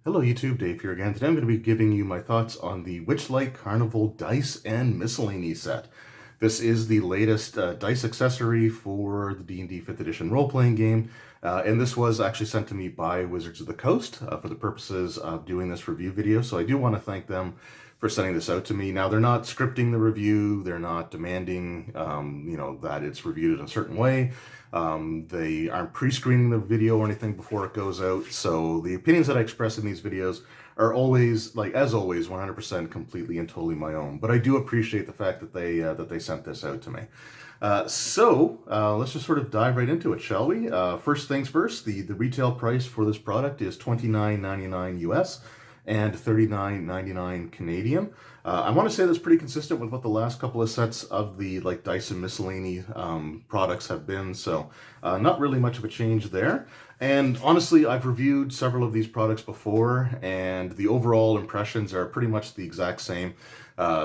Hello YouTube, Dave here again. Today I'm going to be giving you my thoughts on the Witchlight Carnival Dice and Miscellany set. This is the latest dice accessory for the D&D 5th edition role-playing game, and this was actually sent to me by Wizards of the Coast for the purposes of doing this review video, so I do want to thank them for sending this out to me. Now, they're not scripting the review, they're not demanding, that it's reviewed in a certain way. They aren't pre-screening the video or anything before it goes out, so the opinions that I express in these videos are always, as always, 100% completely and totally my own. But I do appreciate the fact that they sent this out to me. Let's just sort of dive right into it, shall we? First things first, the retail price for this product is $29.99 US and $39.99 Canadian. I want to say that's pretty consistent with what the last couple of sets of the Dice and Miscellany products have been, so not really much of a change there. And honestly, I've reviewed several of these products before, and the overall impressions are pretty much the exact same.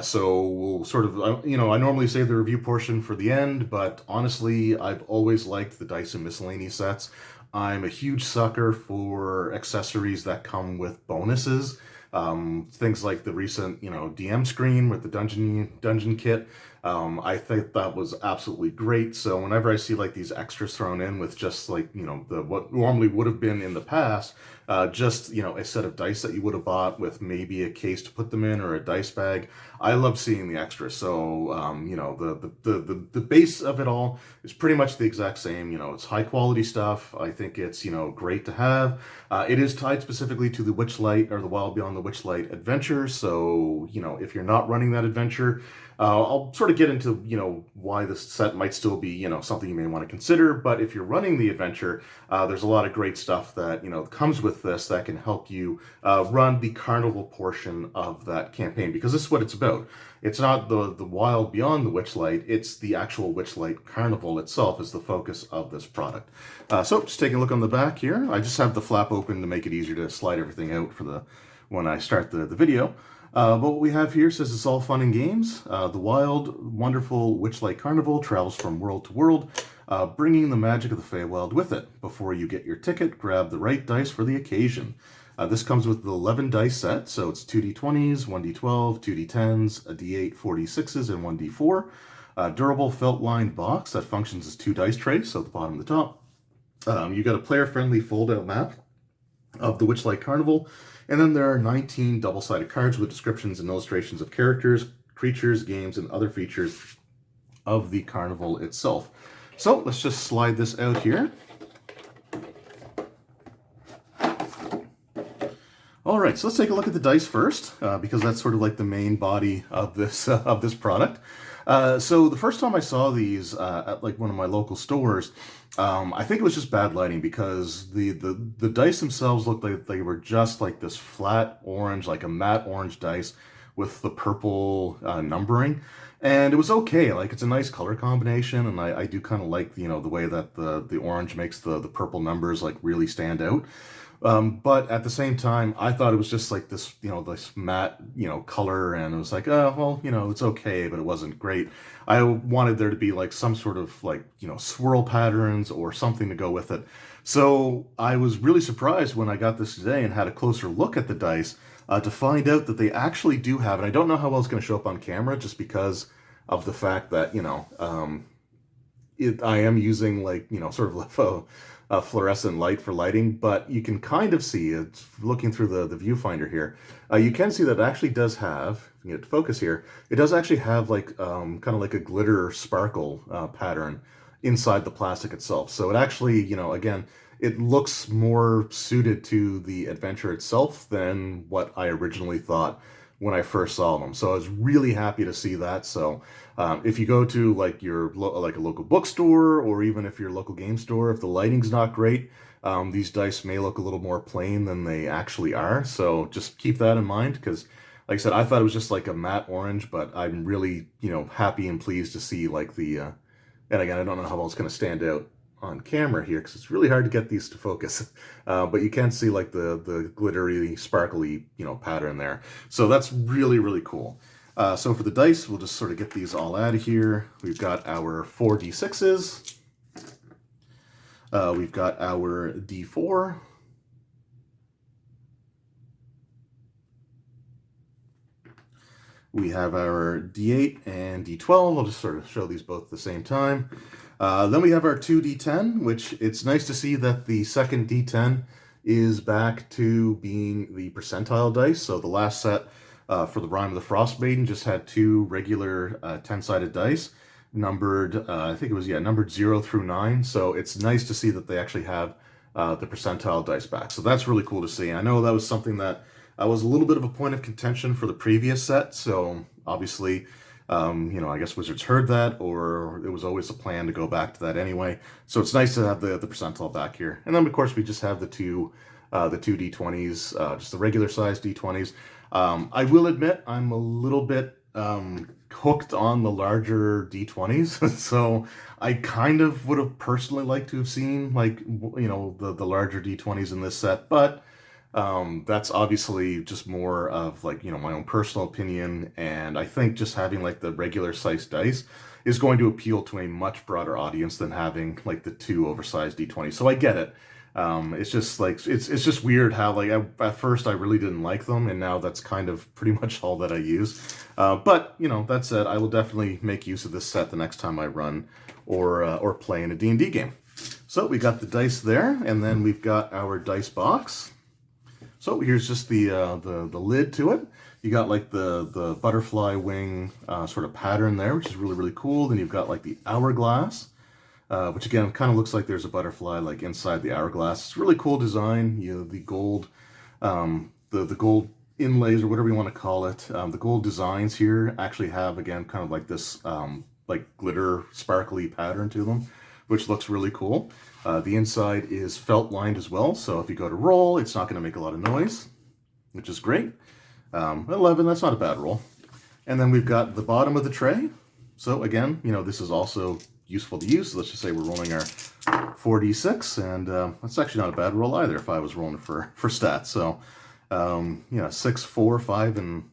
So we'll sort of, I normally save the review portion for the end, but honestly, I've always liked the Dice and Miscellany sets. I'm a huge sucker for accessories that come with bonuses. Things like the recent, DM screen with the dungeon kit. I think that was absolutely great. So whenever I see these extras thrown in with just what normally would have been in the past, just a set of dice that you would have bought with maybe a case to put them in or a dice bag. I love seeing the extras. So the base of it all is pretty much the exact same. It's high quality stuff. I think it's great to have. It is tied specifically to the Witchlight or the Wild Beyond the Witchlight adventure. So if you're not running that adventure, I'll sort of get into, why this set might still be, something you may want to consider. But if you're running the adventure, there's a lot of great stuff that, comes with this that can help you run the carnival portion of that campaign. Because this is what it's about. It's not the Wild Beyond the Witchlight, it's the actual Witchlight Carnival itself is the focus of this product. So just taking a look on the back here, I just have the flap open to make it easier to slide everything out for when I start the video. But what we have here says it's all fun and games. The wild, wonderful Witchlight Carnival travels from world to world, bringing the magic of the Feywild with it. Before you get your ticket, grab the right dice for the occasion. This comes with the 11 dice set, so it's 2d20s, 1d12, 2d10s, a d8, 4d6s, and 1d4. Durable felt-lined box that functions as 2 dice trays, so at the bottom and the top. You got a player-friendly fold-out map of the Witchlight Carnival, and then there are 19 double-sided cards with descriptions and illustrations of characters, creatures, games, and other features of the carnival itself. So let's just slide this out here. All right, so let's take a look at the dice first, because that's sort of the main body of this product. So the first time I saw these at one of my local stores, I think it was just bad lighting because the dice themselves looked like they were just this flat orange, a matte orange dice with the purple numbering. And it was okay, it's a nice color combination, and I do kind of like, the way that the orange makes the purple numbers really stand out. But at the same time, I thought it was just this, this matte, color, and it was oh, well, it's okay, but it wasn't great. I wanted there to be some sort of swirl patterns or something to go with it. So I was really surprised when I got this today and had a closer look at the dice to find out that they actually do have, and I don't know how well it's going to show up on camera just because of the fact that, I am using sort of a fluorescent light for lighting, but you can kind of see it looking through the viewfinder here. You can see that it actually does have, if you get to focus here, it does actually have kind of a glitter sparkle pattern inside the plastic itself. So it actually, again, it looks more suited to the adventure itself than what I originally thought when I first saw them. So I was really happy to see that. So if you go to your a local bookstore, or even if your local game store, if the lighting's not great, these dice may look a little more plain than they actually are. So just keep that in mind, because like I said, I thought it was just a matte orange, but I'm really, happy and pleased to see and again, I don't know how well it's going to stand out on camera here because it's really hard to get these to focus, but you can see the glittery, sparkly, pattern there. So that's really, really cool. So for the dice, we'll just sort of get these all out of here. We've got our 4d6s. We've got our d4. We have our D8 and D12. I'll just sort of show these both at the same time. Then we have our 2D10, which it's nice to see that the second D10 is back to being the percentile dice. So the last set for the Rime of the Frost Maiden just had two regular 10-sided dice, numbered, I think it was, numbered 0 through 9. So it's nice to see that they actually have the percentile dice back. So that's really cool to see. I know that was something that was a little bit of a point of contention for the previous set. So obviously, I guess Wizards heard that, or it was always a plan to go back to that anyway. So it's nice to have the percentile back here. And then, of course, we just have the two D20s, just the regular size D20s. I will admit I'm a little bit hooked on the larger D20s. So I kind of would have personally liked to have seen, like, the larger D20s in this set. But that's obviously just more of like, my own personal opinion. And I think just having like the regular sized dice is going to appeal to a much broader audience than having like the two oversized D20s. So I get it. It's just like, it's just weird how like at first I really didn't like them, and now that's kind of pretty much all that I use. But that said, I will definitely make use of this set the next time I run or play in a D&D game. So we got the dice there, and then we've got our dice box. So here's just the lid to it. You got like the butterfly wing sort of pattern there, which is really, really cool. Then you've got like the hourglass, which again kind of looks like there's a butterfly like inside the hourglass. It's a really cool design. The gold, the gold inlays or whatever you want to call it. The gold designs here actually have again kind of like this like glitter sparkly pattern to them, which looks really cool. The inside is felt lined as well, so if you go to roll, it's not going to make a lot of noise, which is great. 11, that's not a bad roll. And then we've got the bottom of the tray. So again, this is also useful to use. So let's just say we're rolling our 4d6, and that's actually not a bad roll either if I was rolling for stats. So, 6, 4, 5, and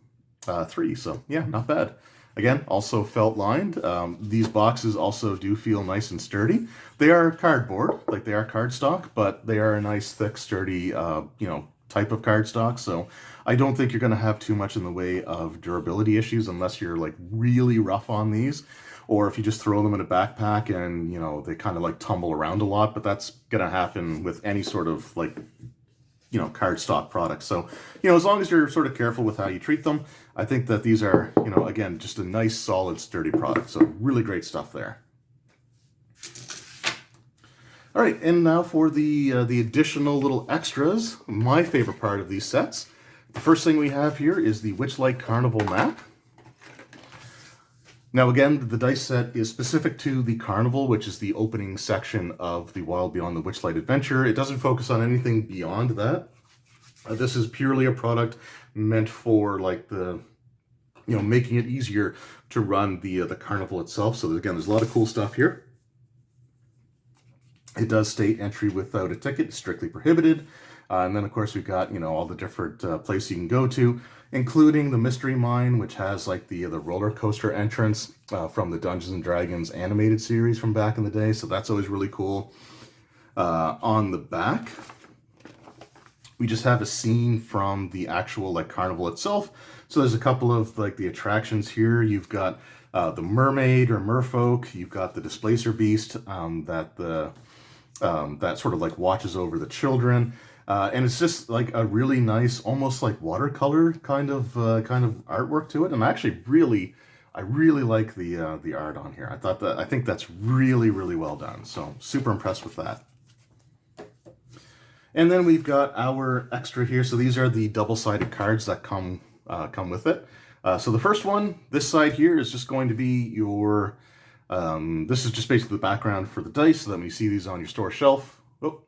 3. So yeah, not bad. Again, also felt lined. These boxes also do feel nice and sturdy. They are cardboard, like they are cardstock, but they are a nice, thick, sturdy, type of cardstock. So I don't think you're going to have too much in the way of durability issues unless you're like really rough on these, or if you just throw them in a backpack and, they kind of like tumble around a lot, but that's going to happen with any sort of like cardstock products. So, as long as you're sort of careful with how you treat them, I think that these are, again, just a nice, solid, sturdy product. So really great stuff there. All right, and now for the additional little extras, my favorite part of these sets. The first thing we have here is the Witchlight Carnival Map. Now again, the dice set is specific to the Carnival, which is the opening section of the Wild Beyond the Witchlight adventure. It doesn't focus on anything beyond that. This is purely a product meant for like the, making it easier to run the Carnival itself. So again, there's a lot of cool stuff here. It does state entry without a ticket, strictly prohibited. And then, of course, we've got, all the different places you can go to, including the Mystery Mine, which has like the roller coaster entrance from the Dungeons and Dragons animated series from back in the day. So that's always really cool. On the back, we just have a scene from the actual like Carnival itself. So there's a couple of like the attractions here. You've got the mermaid or merfolk. You've got the displacer beast that sort of like watches over the children. And it's just like a really nice, almost like watercolor kind of artwork to it. And I really like the art on here. I think that's really, really well done. So super impressed with that. And then we've got our extra here. So these are the double-sided cards that come with it. So the first one, this side here, is just going to be your. This is just basically the background for the dice, so that when you see these on your store shelf. Oh.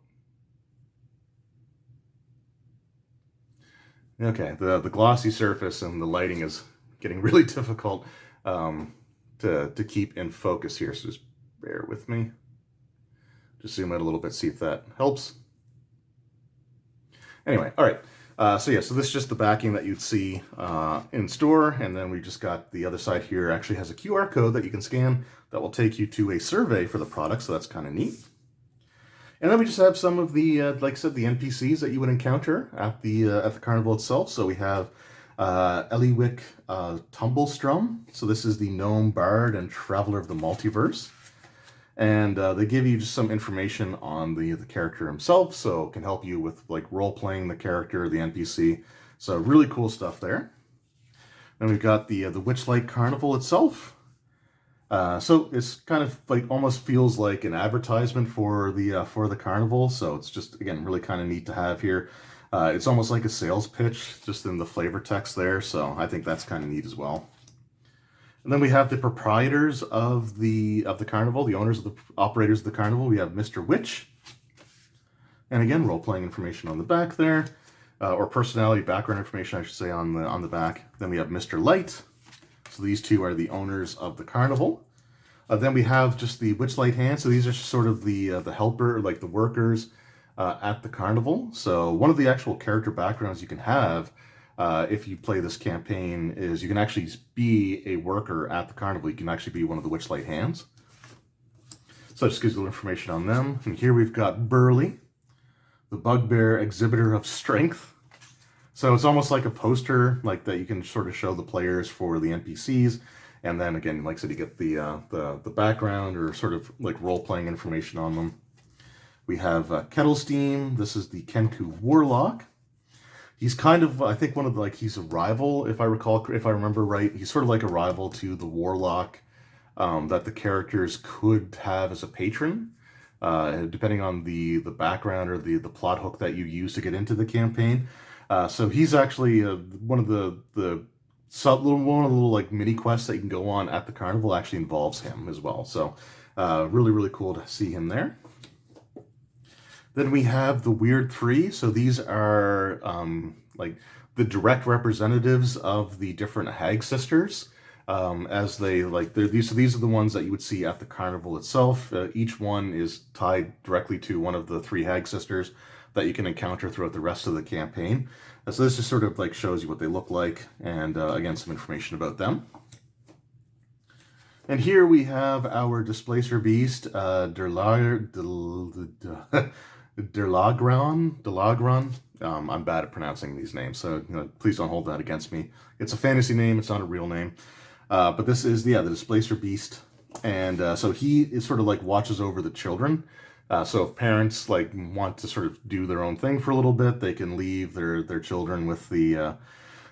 Okay, the glossy surface and the lighting is getting really difficult to keep in focus here, so just bear with me. Just zoom out a little bit, see if that helps. Anyway, all right. So this is just the backing that you'd see in store, and then we just got the other side here actually has a QR code that you can scan that will take you to a survey for the product, so that's kind of neat. And then we just have some of the, like I said, the NPCs that you would encounter at the Carnival itself. So we have Eliwick Tumblestrum. So this is the gnome bard and traveler of the multiverse. And they give you just some information on the character himself, so it can help you with like role-playing the character, the NPC. So really cool stuff there. Then we've got the Witchlight Carnival itself. So it's kind of like almost feels like an advertisement for the carnival. So it's just, again, really kind of neat to have here. It's almost like a sales pitch just in the flavor text there. So I think that's kind of neat as well. And then we have the proprietors of the carnival, the owners of the operators of the carnival. We have Mr. Witch. And again, role-playing information on the back there. Or personality background information, I should say, on the back. Then we have Mr. Light. So these two are the owners of the carnival. Then we have just the Witchlight hand. So these are sort of the helper, like the workers at the carnival. So one of the actual character backgrounds you can have if you play this campaign is you can actually be a worker at the carnival. You can actually be one of the Witchlight hands. So that just gives you information on them. And here we've got Burley, the bugbear exhibitor of strength. So it's almost like a poster like that you can sort of show the players for the NPCs. And then again, like I said, you get the background or sort of like role-playing information on them. We have Kettlesteam. This is the Kenku Warlock. He's kind of, I think, one of the, like, he's a rival, if I remember right. He's sort of like a rival to the Warlock that the characters could have as a patron. Depending on the background or the plot hook that you use to get into the campaign. So he's actually one of the little like mini quests that you can go on at the carnival actually involves him as well. So really, really cool to see him there. Then we have the Weird Three. So these are like the direct representatives of the different hag sisters. As they like, these are the ones that you would see at the carnival itself. Each one is tied directly to one of the three hag sisters that you can encounter throughout the rest of the campaign. So this just sort of like shows you what they look like, and again, some information about them. And here we have our Displacer Beast, Delagron. I'm bad at pronouncing these names, so please don't hold that against me. It's a fantasy name, it's not a real name. But this is, the Displacer Beast. And so he is sort of like watches over the children. So if parents like want to sort of do their own thing for a little bit, they can leave their children with the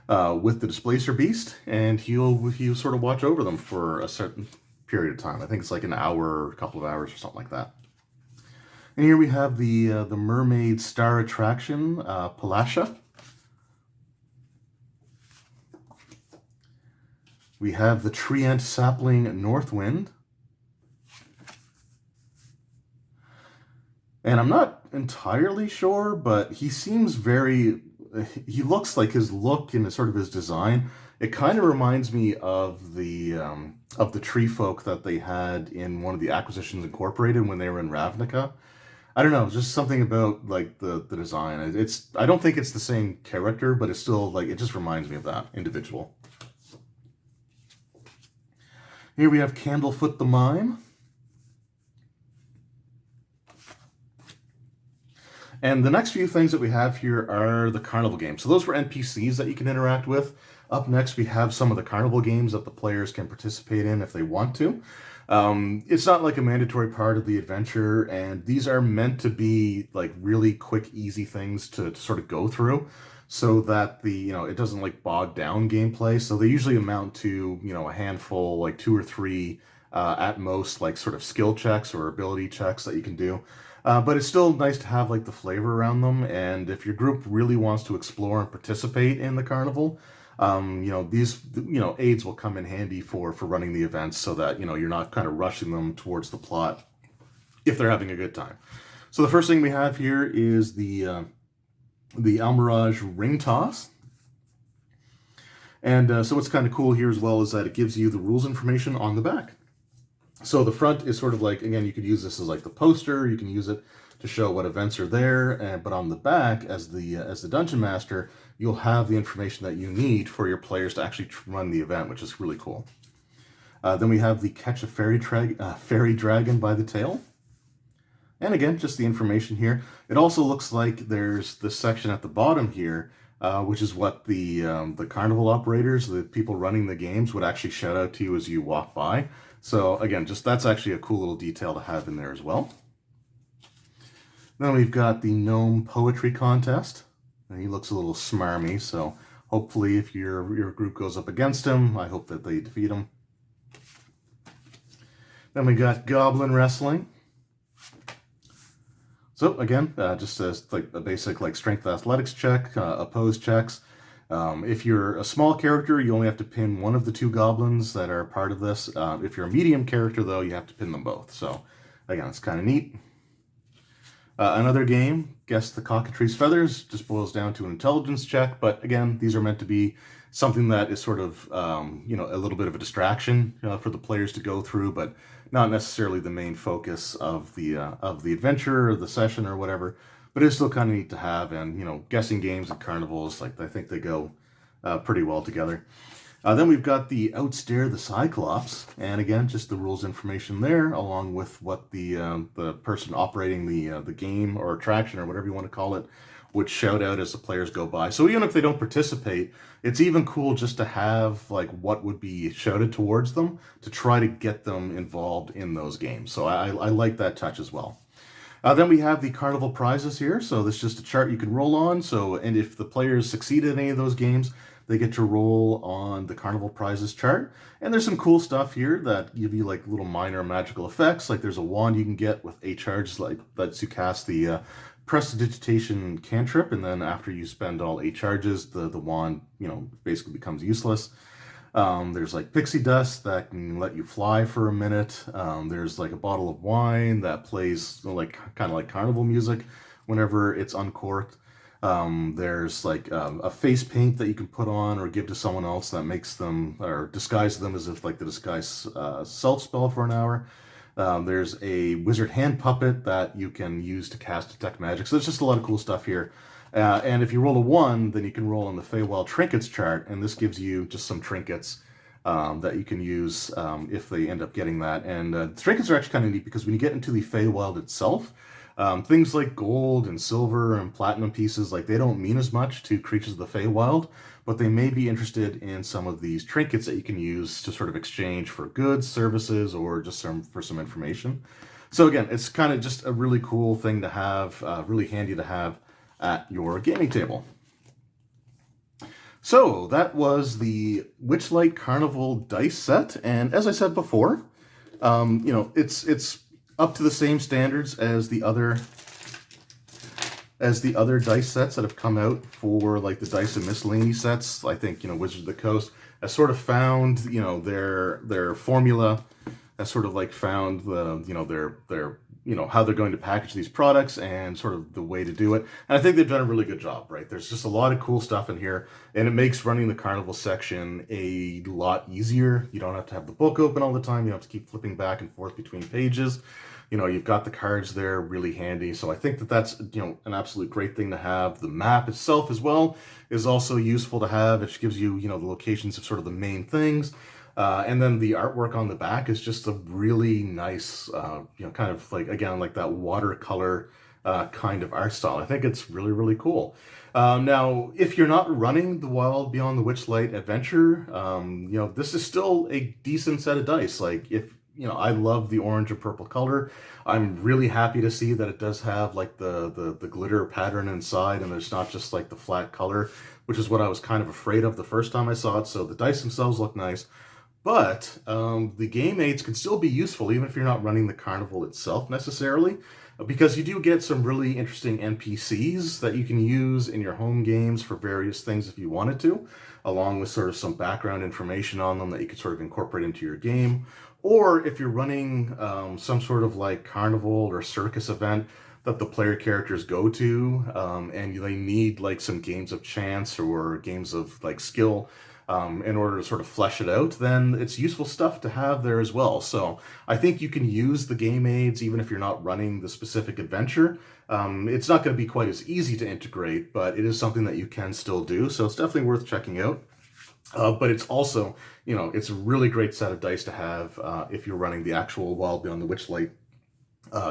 Displacer Beast, and he'll sort of watch over them for a certain period of time. I think it's like an hour or a couple of hours or something like that. And here we have the mermaid star attraction, Palasha. We have the treant sapling Northwind. And I'm not entirely sure, but he seems he looks like his look and sort of his design. It kind of reminds me of the tree folk that they had in one of the Acquisitions Incorporated when they were in Ravnica. I don't know, just something about like the design. I don't think it's the same character, but it's still like, it just reminds me of that individual. Here we have Candlefoot the Mime. And the next few things that we have here are the carnival games. So those were NPCs that you can interact with. Up next, we have some of the carnival games that the players can participate in if they want to. It's not like a mandatory part of the adventure, and these are meant to be like really quick, easy things to sort of go through, so that it doesn't like bog down gameplay. So they usually amount to a handful, like 2 or 3 at most, like sort of skill checks or ability checks that you can do. But it's still nice to have like the flavor around them. And if your group really wants to explore and participate in the carnival, these aids will come in handy for running the events, so that you're not kind of rushing them towards the plot if they're having a good time. So the first thing we have here is the Almirage Ring Toss. And so what's kind of cool here as well is that it gives you the rules information on the back. So the front is sort of like, again, you could use this as like the poster. You can use it to show what events are there. But on the back, as the Dungeon Master, you'll have the information that you need for your players to actually run the event, which is really cool. Then we have the Catch a Fairy Dragon by the Tail. And again, just the information here. It also looks like there's this section at the bottom here which is what the carnival operators, the people running the games, would actually shout out to you as you walk by. So again, just that's actually a cool little detail to have in there as well. Then we've got the gnome poetry contest. And he looks a little smarmy, so hopefully if your group goes up against him, I hope that they defeat him. Then we got goblin wrestling. So again, just as like a basic like strength athletics check, opposed checks. If you're a small character, you only have to pin one of the two goblins that are part of this. If you're a medium character, though, you have to pin them both. So again, it's kind of neat. Another game, Guess the Cockatrice's Feathers, just boils down to an intelligence check. But again, these are meant to be something that is sort of, a little bit of a distraction for the players to go through, but not necessarily the main focus of the adventure or the session or whatever. But it's still kind of neat to have, and guessing games at carnivals, like I think they go pretty well together. Then we've got the Outstare the Cyclops, and again, just the rules information there, along with what the person operating the game or attraction or whatever you want to call it would shout out as the players go by. So even if they don't participate, it's even cool just to have like what would be shouted towards them to try to get them involved in those games. So I like that touch as well. Then we have the Carnival Prizes here. So this is just a chart you can roll on. And if the players succeed in any of those games, they get to roll on the Carnival Prizes chart. And there's some cool stuff here that give you like little minor magical effects. Like there's a wand you can get with 8 charges, like lets you cast the Prestidigitation cantrip, and then after you spend all 8 charges, the wand, basically becomes useless. There's like pixie dust that can let you fly for a minute. There's like a bottle of wine that plays like kind of like carnival music whenever it's uncorked. There's like a face paint that you can put on or give to someone else that makes them or disguise them as if like the disguise self spell for an hour. There's a wizard hand puppet that you can use to cast detect magic. So there's just a lot of cool stuff here. And if you roll a 1, then you can roll on the Feywild trinkets chart, and this gives you just some trinkets that you can use if they end up getting that. And the trinkets are actually kind of neat because when you get into the Feywild itself, things like gold and silver and platinum pieces, like they don't mean as much to creatures of the Feywild, but they may be interested in some of these trinkets that you can use to sort of exchange for goods, services, or just for some information. So again, it's kind of just a really cool thing to have, really handy to have at your gaming table. So that was the Witchlight Carnival dice set, and as I said before, it's up to the same standards as the other dice sets that have come out for like the Dice and Miscellany sets. I think Wizards of the Coast has sort of found their formula, has sort of like found their how they're going to package these products and sort of the way to do it. And I think they've done a really good job, right? There's just a lot of cool stuff in here, and it makes running the carnival section a lot easier. You don't have to have the book open all the time. You don't have to keep flipping back and forth between pages. You've got the cards there really handy. So I think that's, an absolute great thing to have. The map itself as well is also useful to have. It gives you, the locations of sort of the main things. And then the artwork on the back is just a really nice, kind of like, again, like that watercolor kind of art style. I think it's really, really cool. Now, if you're not running the Wild Beyond the Witchlight adventure, this is still a decent set of dice. Like if, I love the orange and purple color. I'm really happy to see that it does have like the glitter pattern inside, and there's not just like the flat color, which is what I was kind of afraid of the first time I saw it. So the dice themselves look nice. But the game aids can still be useful even if you're not running the carnival itself necessarily, because you do get some really interesting NPCs that you can use in your home games for various things if you wanted to, along with sort of some background information on them that you could sort of incorporate into your game. Or if you're running some sort of like carnival or circus event that the player characters go to, and they need like some games of chance or games of like skill in order to sort of flesh it out, then it's useful stuff to have there as well. So I think you can use the game aids even if you're not running the specific adventure. It's not going to be quite as easy to integrate, but it is something that you can still do. So it's definitely worth checking out. But it's also, it's a really great set of dice to have if you're running the actual Wild Beyond the Witchlight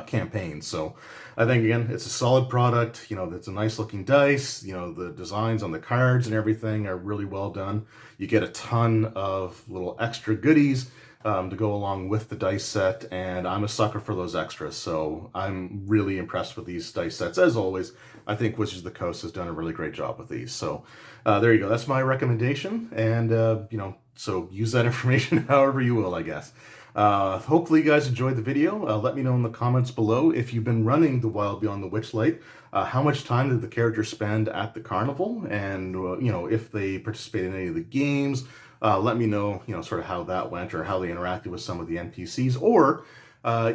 campaign. So I think, again, it's a solid product. You know, it's a nice looking dice. You know, the designs on the cards and everything are really well done. You get a ton of little extra goodies to go along with the dice set, and I'm a sucker for those extras. So I'm really impressed with these dice sets. As always, I think Wizards of the Coast has done a really great job with these. So there you go. That's my recommendation. And, you know, so use that information however you will, I guess. Hopefully you guys enjoyed the video. Let me know in the comments below if you've been running the Wild Beyond the Witchlight. How much time did the characters spend at the carnival? And, you know, if they participated in any of the games, let me know, you know, sort of how that went or how they interacted with some of the NPCs. Or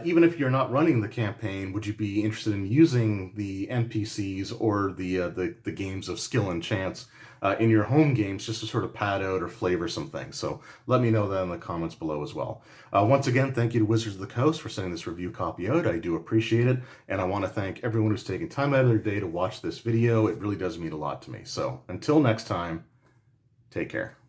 even if you're not running the campaign, would you be interested in using the NPCs or the games of skill and chance in your home games just to sort of pad out or flavor some things? So let me know that in the comments below as well. Once again, thank you to Wizards of the Coast for sending this review copy out. I do appreciate it, and I want to thank everyone who's taken time out of their day to watch this video. It really does mean a lot to me. So until next time, take care.